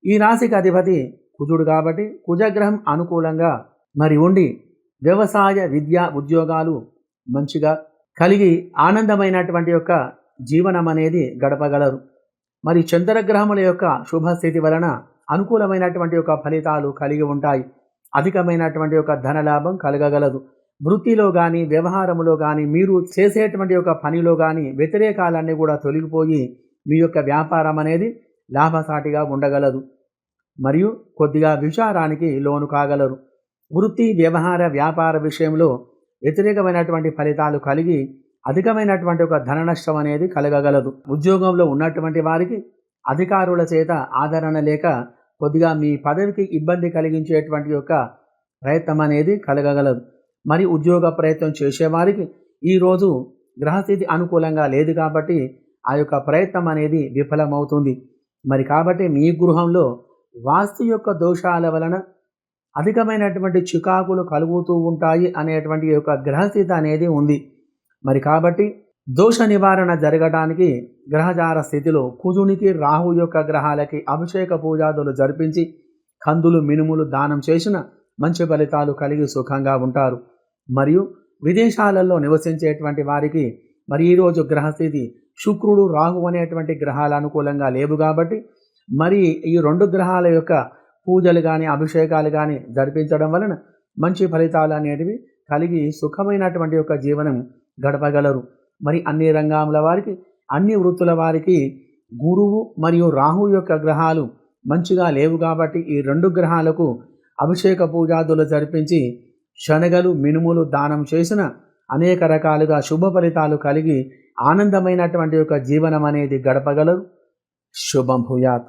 ఈ రాశికి అధిపతి కుజుడు కాబట్టి కుజగ్రహం అనుకూలంగా ఉండి వ్యవసాయ విద్య ఉద్యోగాలు మంచిగా కలిగి ఆనందమైనటువంటి యొక్క జీవనం అనేది గడపగలరు. మరి చంద్రగ్రహముల యొక్క శుభస్థితి వలన అనుకూలమైనటువంటి యొక్క ఫలితాలు కలిగి ఉంటాయి. అధికమైనటువంటి యొక్క ధనలాభం కలగగలదు. వృత్తిలో కానీ వ్యవహారములో కానీ మీరు చేసేటువంటి యొక్క పనిలో కానీ వ్యతిరేకాలన్నీ కూడా తొలగిపోయి మీ యొక్క వ్యాపారం అనేది లాభసాటిగా ఉండగలదు. మరియు కొద్దిగా విచారానికి లోను కాగలరు. వృత్తి వ్యవహార వ్యాపార విషయంలో వ్యతిరేకమైనటువంటి ఫలితాలు కలిగి అధికమైనటువంటి ఒక ధన నష్టం అనేది కలగగలదు. ఉద్యోగంలో ఉన్నటువంటి వారికి అధికారుల చేత ఆదరణ లేక కొద్దిగా మీ పదవికి ఇబ్బంది కలిగించేటువంటి యొక్క ప్రయత్నం అనేది కలగగలదు. మరి ఉద్యోగ ప్రయత్నం చేసేవారికి ఈరోజు గ్రహస్థితి అనుకూలంగా లేదు కాబట్టి ఆ యొక్క ప్రయత్నం అనేది విఫలమవుతుంది. మరి కాబట్టి మీ గృహంలో వాస్తు యొక్క దోషాల వలన అధికమైనటువంటి చికాకులు కలుగుతూ ఉంటాయి అనేటువంటి యొక్క గ్రహస్థితి అనేది ఉంది. మరి కాబట్టి దోష నివారణ జరగడానికి గ్రహచార స్థితిలో కుజునికి రాహు యొక్క గ్రహాలకి అభిషేక పూజాదులు జరిపించి కందులు మినుములు దానం చేసిన మంచి ఫలితాలు కలిగి సుఖంగా ఉంటారు. మరియు విదేశాలలో నివసించేటువంటి వారికి మరి ఈరోజు గ్రహస్థితి శుక్రుడు రాహు అనేటువంటి గ్రహాలు అనుకూలంగా లేవు కాబట్టి మరి ఈ రెండు గ్రహాల యొక్క పూజలు కానీ అభిషేకాలు కానీ జరిపించడం వలన మంచి ఫలితాలు అనేటివి కలిగి సుఖమైనటువంటి యొక్క జీవనం గడపగలరు. మరి అన్ని రంగాల వారికి అన్ని వృత్తుల వారికి గురువు మరియు రాహు యొక్క గ్రహాలు మంచిగా లేవు కాబట్టి ఈ రెండు గ్రహాలకు అభిషేక పూజాదులు జరిపించి శనగలు మినుములు దానం చేసిన అనేక రకాలుగా శుభ ఫలితాలు కలిగి ఆనందమైనటువంటి యొక్క జీవనం అనేది గడపగలరు. శుభం భూయాత్.